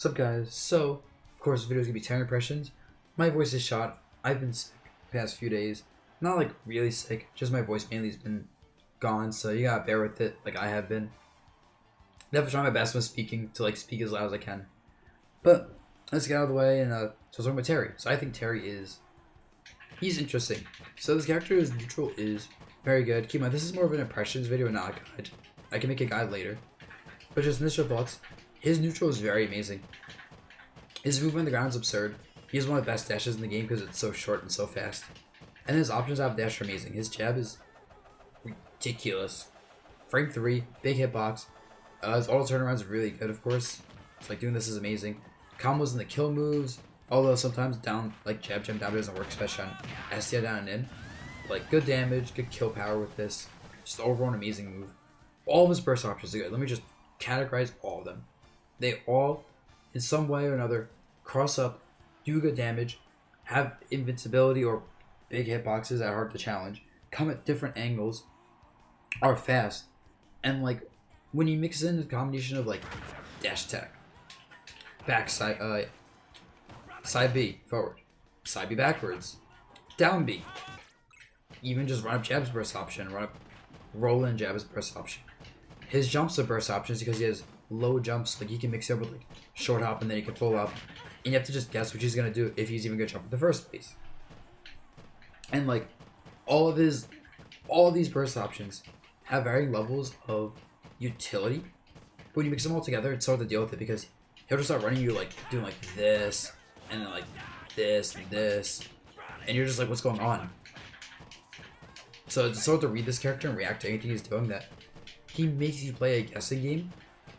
What's up, guys? So, of course, the video is gonna be 10 impressions. My voice is shot. I've been sick the past few days. Not like really sick, just my voice mainly has been gone, so you gotta bear with it like I have been. Definitely trying my best when speaking to like speak as loud as I can. But let's get out of the way and so I was talking about Terry. So I think Terry he's interesting. So this character's neutral is very good. Keep in mind, this is more of an impressions video, not a guide. I can make a guide later. But just initial thoughts. His neutral is very amazing. His movement on the ground is absurd. He has one of the best dashes in the game because it's so short and so fast. And his options out of dash are amazing. His jab is ridiculous. Frame 3, big hitbox. His auto turnaround is really good, of course. It's like doing this is amazing. Combos and the kill moves, although sometimes down, like jab down doesn't work, especially on SDI down and in. Like good damage, good kill power with this. Just overall an amazing move. All of his burst options are good. Let me just categorize all of them. They all, in some way or another, cross up, do good damage, have invincibility or big hitboxes that are hard to challenge, come at different angles, are fast, and like when you mix in the combination of like dash attack, backside, side B forward, side B backwards, down B, even just run up jabs burst option, run up roll in jabs burst option. His jumps are burst options because he has low jumps, like he can mix it up with like short hop and then he can full up, and you have to just guess what he's gonna do if he's even gonna jump in the first place. And like all of these burst options have varying levels of utility. But when you mix them all together, it's hard to deal with it because he'll just start running you like doing like this and then like this and this, and you're just like, what's going on? So it's hard to read this character and react to anything he's doing. That he makes you play a guessing game,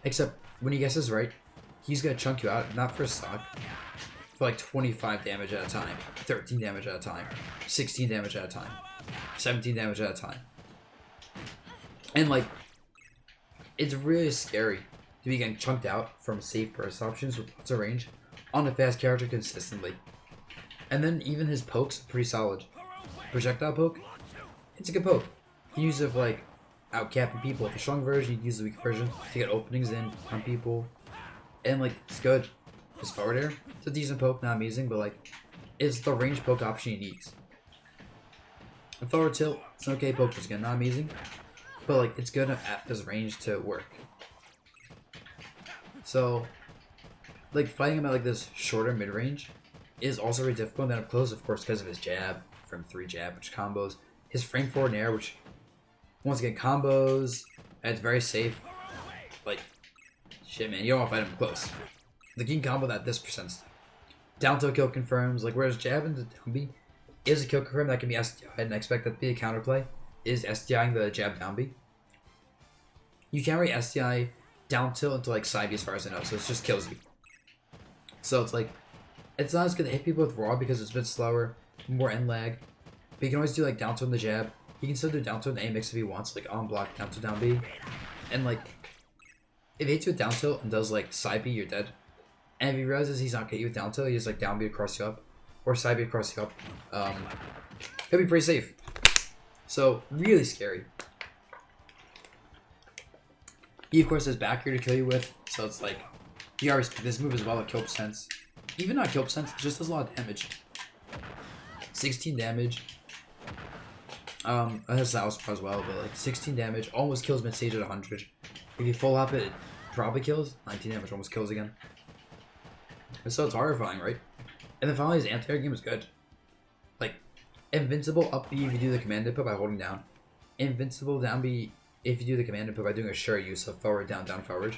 except when he guesses right, he's gonna chunk you out, not for stock, for like 25 damage at a time, 13 damage at a time, 16 damage at a time, 17 damage at a time. And like, it's really scary to be getting chunked out from safe burst options with lots of range on a fast character consistently. And then even his pokes are pretty solid. Projectile poke, it's a good poke. He uses it for like outcapping people. The strong version, you use the weak version to get openings in on people. And like, it's good. His forward air, it's a decent poke, not amazing, but like, it's the range poke option he needs. And forward tilt, it's an okay poke, it's again, not amazing, but like, it's good enough at this range to work. So, like, fighting him at like this shorter mid-range is also very difficult, and then up close, of course, because of his jab, from 3 jab, which combos, his frame forward and air, which, once again, combos, and it's very safe. Like, shit, man, you don't want to fight him close. The king combo that this percent. Down tilt kill confirms, like, whereas jab into down B is a kill confirm that can be SDI, and I expect that to be a counterplay, is SDIing the jab down B. You can't really SDI down tilt into like side B as far as I know, so it just kills you. So it's like, it's not as good to hit people with raw because it's a bit slower, more end lag, but you can always do like down tilt in the jab. He can still do down tilt in A mix if he wants, like on block, down tilt, down B. And like, if he hits you with down tilt and does like side B, you're dead. And if he realizes he's not getting you with down tilt, he just like down B across you up, or side B across you up. He'll be pretty safe. So, really scary. He of course has back here to kill you with, so it's like, he always, this move as well at kill percents. Even not kill percents, it just does a lot of damage. 16 damage. That's that as well, but like 16 damage, almost kills mid stage at 100. If you full up it probably kills. 19 damage, almost kills again. And so it's horrifying, right? And then finally his anti-air game is good. Like, invincible up B if you do the command input by holding down. Invincible down B if you do the command input by doing a sure use of forward, down, down, forward.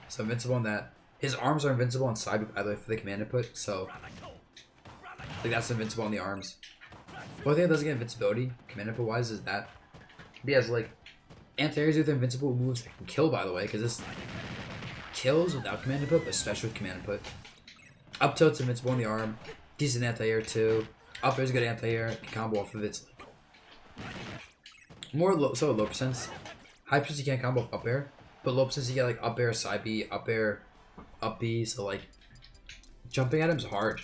So invincible on that. His arms are invincible on side B, by the way, for the command input, so like that's invincible on the arms. One thing that doesn't get invincibility, command input wise, is that he has like anti-airs with invincible moves that can kill, by the way, because this kills without command input, but especially with command input. Up tilt's invincible on the arm, decent anti-air too. Up air's good anti-air, can combo off of it. More low, so low percents. High percents you can't combo off up air, but low percents you get like up air, side B, up air, up B, so like jumping at him's hard.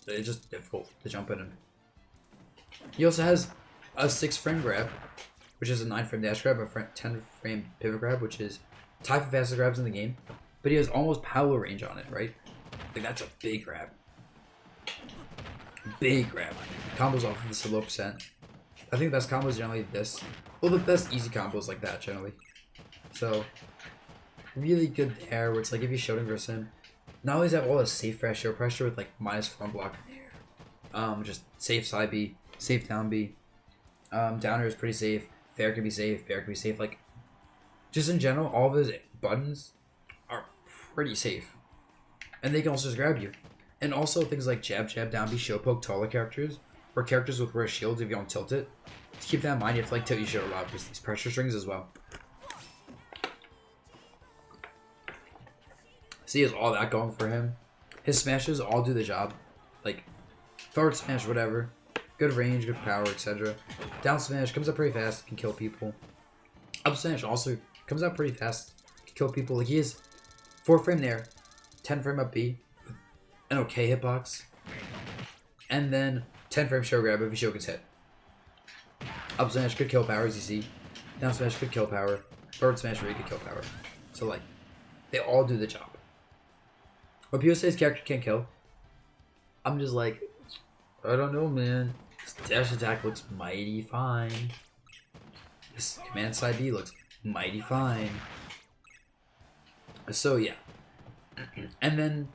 It's just difficult to jump at him. He also has a 6 frame grab, which is a 9-frame dash grab, a 10-frame pivot grab, which is tied for fastest grabs in the game. But he has almost power range on it, right? Like, that's a big grab. Big grab. Combos off of this at low percent. I think the best combo is generally this. Well, the best easy combos like that, generally. So, really good there, where it's like if you're shielding versus him, not only does have all the safe fast shield pressure with like -4 block in the air, just safe side B, safe down B, downer is pretty safe, fair can be safe, fair can be safe, like, just in general, all of his buttons are pretty safe. And they can also just grab you. And also things like jab, jab, down B, shield poke, taller characters, or characters with rare shields if you don't tilt it. Just keep that in mind, you have to like tilt your shield a lot because these pressure strings as well. So he has all that going for him. His smashes all do the job. Like, forward smash, whatever. Good range, good power, etc. Down smash comes up pretty fast, can kill people. Up smash also comes out pretty fast, can kill people. Like, he is 4-frame there, 10-frame up B, an okay hitbox, and then 10-frame show grab if your show gets hit. Up smash, good kill power as you see. Down smash, good kill power. Forward smash, really good kill power. So, like, they all do the job. But people say his character can't kill. I'm just like, I don't know, man. This dash attack looks mighty fine. This command side B looks mighty fine. So yeah. And then,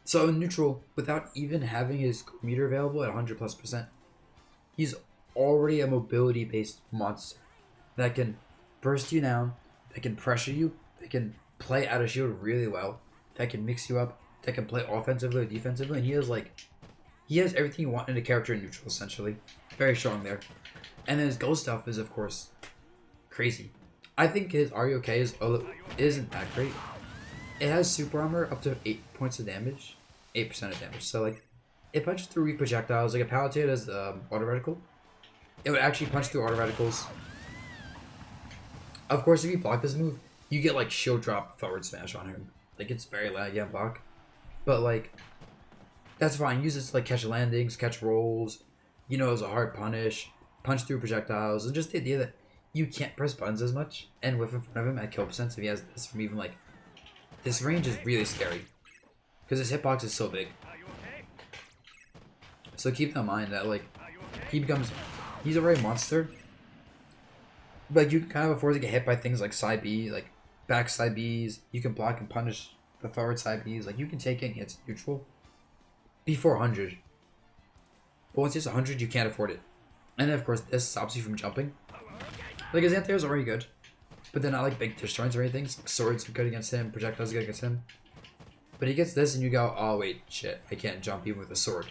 so in neutral, without even having his meter available at 100+%, he's already a mobility based monster that can burst you down, that can pressure you, that can play out of shield really well, that can mix you up, that can play offensively or defensively, and he has everything you want in a character in neutral, essentially. Very strong there. And then his ghost stuff is, of course, crazy. I think his REOK isn't that great. It has super armor up to 8 points of damage, 8% of damage. So, like, it punches through weak projectiles. Like, a Palatate has auto reticle. It would actually punch through auto reticles. Of course, if you block this move, you get, like, shield drop forward smash on him. Like, it's very laggy on block. But, like, that's fine. Use it to, like, catch landings, catch rolls, you know, as a hard punish, punch through projectiles, and just the idea that you can't press buttons as much and whiff in front of him at kill percent if he has this from even, like, this range is really scary. Because his hitbox is so big. So keep in mind that, like, he's already a monster. But you can kind of afford to get hit by things like side B, like, back side Bs. You can block and punish the forward side Bs. Like, you can take any hits neutral before 100. But once it's 100, you can't afford it. And then, of course, this stops you from jumping. Like, his anti-air is already good. But they're not, like, big disjoints or anything. Swords are good against him. Projectiles are good against him. But he gets this and you go, oh, wait, shit. I can't jump even with a sword.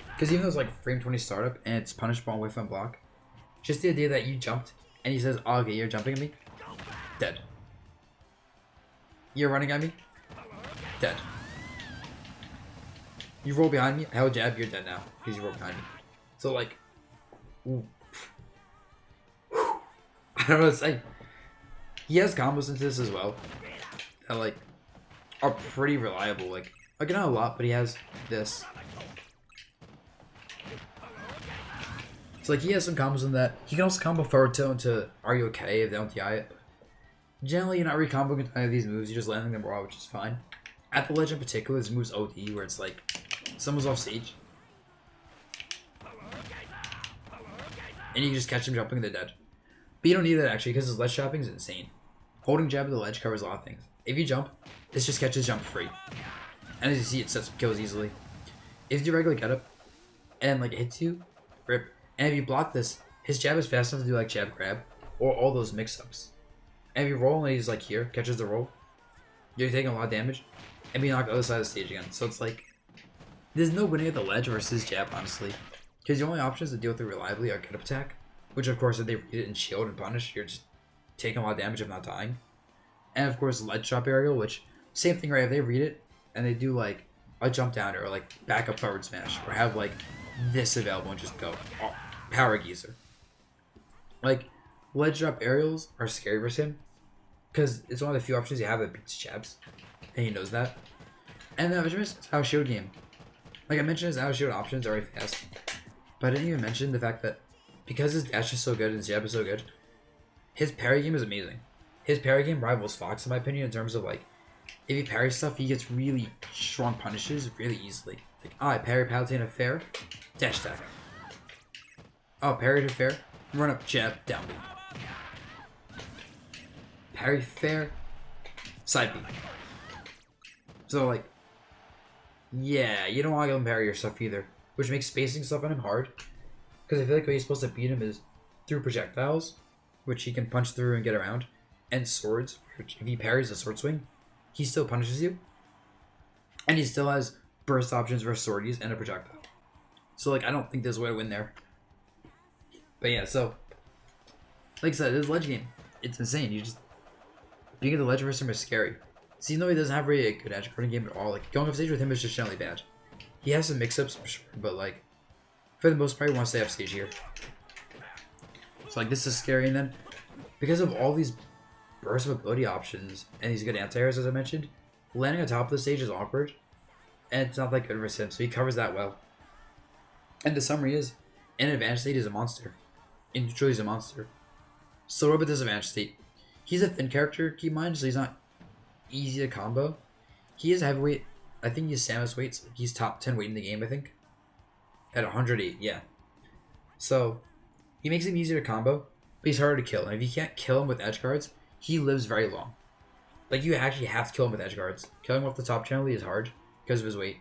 Because even though it's, like, frame 20 startup and it's punishable on whiff and block, just the idea that you jumped and he says, oh, okay, you're jumping at me? Dead. You're running at me? Dead. You roll behind me, I held jab, you're dead now. Because you roll behind me. So, like, ooh. I don't know what to say. He has combos into this as well that, like, are pretty reliable. Like not a lot, but he has this. So, like, he has some combos in that. He can also combo forward tilt into Are You Okay if they don't DI it. Generally, you're not re-comboing any of these moves, you're just landing them raw, which is fine. At the ledge in particular, this move's OD, where it's like, someone's off stage. And you can just catch them jumping, they're dead. But you don't need that, actually, because his ledge trapping is insane. Holding jab at the ledge covers a lot of things. If you jump, this just catches jump free. And as you see, it sets up kills easily. If you do regular get up, and, like, it hits you, rip. And if you block this, his jab is fast enough to do, like, jab grab, or all those mix-ups. And if you roll and he's, like, here, catches the roll, you're taking a lot of damage, and being knocked the other side of the stage again. So it's like, there's no winning at the ledge versus jab, honestly. Because the only options to deal with it reliably are get up attack, which, of course, if they read it and shield and punish, you're just taking a lot of damage if not dying. And, of course, ledge drop aerial, which, same thing, right? If they read it, and they do, like, a jump down or, like, back up forward smash, or have, like, this available and just go, oh, power geyser. Like, ledge drop aerials are scary versus him, because it's one of the few options you have that beats jabs, and he knows that. And then his out shield game. Like I mentioned, his out shield options are very fast, but I didn't even mention the fact that because his dash is so good and his jab is so good, his parry game is amazing. His parry game rivals Fox in my opinion in terms of like, if he parries stuff, he gets really strong punishes really easily. Like, I parry Palatine of fair, dash attack. Oh, parry to fair, run up jab, down B. Parry fair, side B. So like, yeah, you don't want to let him parry your stuff either, which makes spacing stuff on him hard. Because I feel like the way you're supposed to beat him is through projectiles, which he can punch through and get around, and swords, which if he parries a sword swing, he still punishes you. And he still has burst options for swordies and a projectile. So like, I don't think there's a way to win there. But yeah, so like I said, this ledge game, it's insane. You just being at the ledge versus him is scary. So even though he doesn't have really a good edge guarding game at all, like going off stage with him is just generally bad. He has some mix-ups for sure, but like for the most part, he wants to stay off stage here. So like this is scary, and then because of all these burst of ability options and these good anti-airs, as I mentioned, landing on top of the stage is awkward, and it's not that good for him. So he covers that well. And the summary is, in advanced state, he's a monster. In neutral, he's a monster. So what about disadvantaged state? He's a thin character, keep in mind, so he's not easy to combo. He is heavyweight. I think he's Samus weight. So he's top 10 weight in the game, I think. At 108, yeah. So he makes him easier to combo, but he's harder to kill. And if you can't kill him with edge guards, he lives very long. Like, you actually have to kill him with edge guards. Killing him off the top generally is hard because of his weight.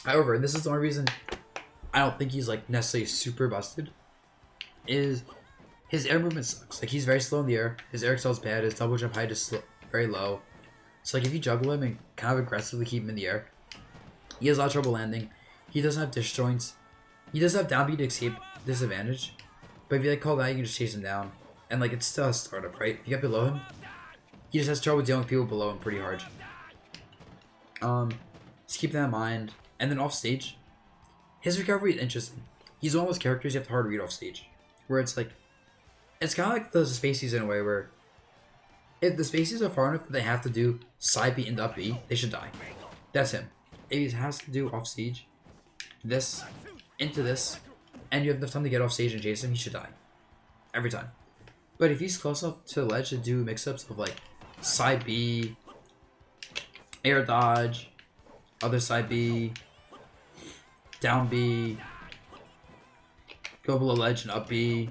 However, and this is the only reason I don't think he's like necessarily super busted, is his air movement sucks. Like, he's very slow in the air. His air excel is bad. His double jump height is very low. So like, if you juggle him and kind of aggressively keep him in the air, he has a lot of trouble landing. He doesn't have disjoints. He does have down B to escape disadvantage. But if you like call that, you can just chase him down. And like, it's still a startup, right? If you get below him, he just has trouble dealing with people below him pretty hard. Just keep that in mind. And then off stage, his recovery is interesting. He's one of those characters you have to hard read off stage. Where it's like, it's kind of like those spacies in a way where if the spaces are far enough that they have to do side B into up B, they should die. That's him. If he has to do off stage, this, into this, and you have enough time to get off stage and chase him, he should die. Every time. But if he's close enough to the ledge to do mix-ups of like side B, air dodge, other side B, down B, go below ledge and up B.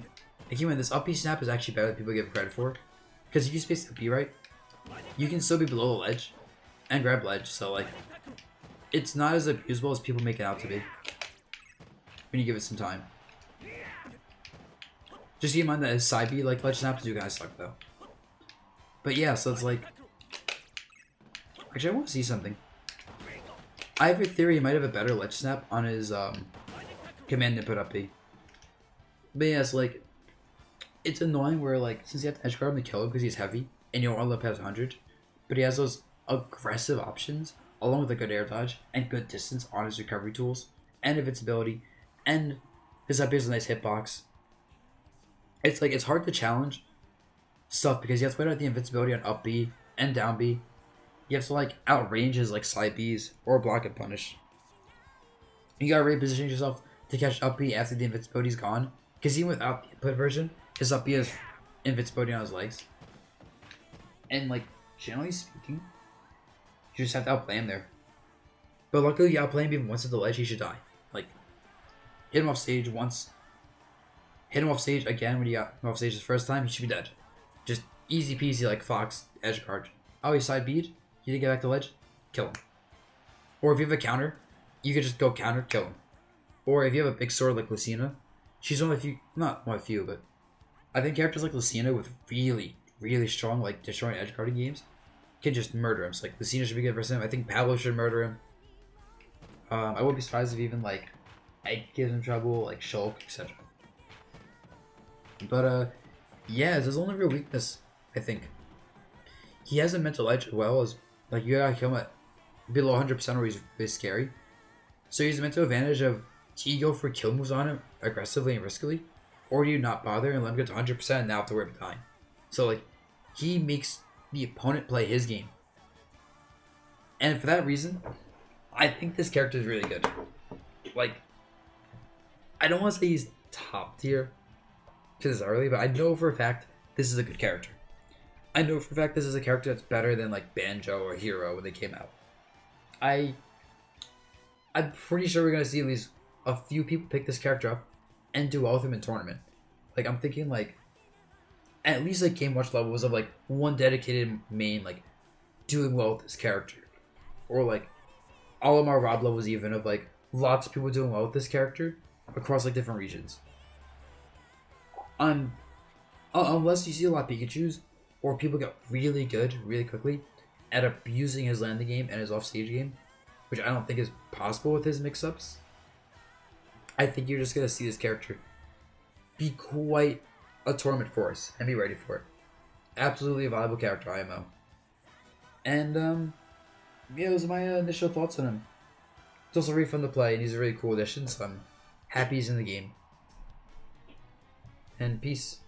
Like, even this up B snap is actually better than people give it credit for. Because if you space the B right, you can still be below the ledge and grab ledge. So like, it's not as abusable as people make it out to be when you give it some time. Just keep in mind that his side B like ledge snaps do kind of suck though. But yeah, so it's like, actually I want to see something. I have a theory he might have a better ledge snap on his command input up B. But yeah, it's like, it's annoying where like, since you have to edge guard him to kill him because he's heavy and you don't want to let him past 100, but he has those aggressive options along with a good air dodge and good distance on his recovery tools and invincibility, and his up B is a nice hitbox. It's like, it's hard to challenge stuff because you have to wait out the invincibility on up B and down B. You have to like outrange his like side Bs or block and punish. You gotta reposition yourself to catch up B after the invincibility's gone, because even without the input version, his up B has invincibility on his legs. And like, generally speaking, you just have to outplay him there. But luckily you outplay him even once at the ledge, he should die. Like, hit him off stage once, hit him off stage again when you got him off stage the first time, he should be dead. Just easy peasy like Fox, edge guard. Oh, he side B'd, he didn't get back to ledge, kill him. Or if you have a counter, you could just go counter, kill him. Or if you have a big sword like Lucina, she's one of the few, not one of the few, but I think characters like Lucina with really, really strong like destroying edge guarding games can just murder him. So like, Lucina should be good versus him. I think Pablo should murder him. I wouldn't be surprised if even like Egg gives him trouble, like Shulk, etc. But yeah, it's his only real weakness, I think. He has a mental edge as well, as like, you gotta kill him at below 100% or he's really scary. So he's a mental advantage of, do you go for kill moves on him aggressively and riskily, or do you not bother and let him get to 100% and now have to worry about dying? So like, he makes the opponent play his game. And for that reason, I think this character is really good. Like, I don't want to say he's top tier because it's early, but I know for a fact this is a good character. I know for a fact this is a character that's better than like Banjo or Hero when they came out. I'm pretty sure we're gonna see at least a few people pick this character up and do well with him in tournament. Like I'm thinking like at least like game watch levels of like one dedicated main like doing well with this character, or like all of our Rob levels even of like lots of people doing well with this character across like different regions. Unless you see a lot of Pikachu's or people get really good really quickly at abusing his landing game and his offstage game, which I don't think is possible with his mix-ups. I think you're just gonna see this character be quite a tournament force and be ready for it. Absolutely a viable character, IMO. And yeah, those are my initial thoughts on him. It's also really fun to play, and he's a really cool addition, so I'm happy he's in the game. And peace.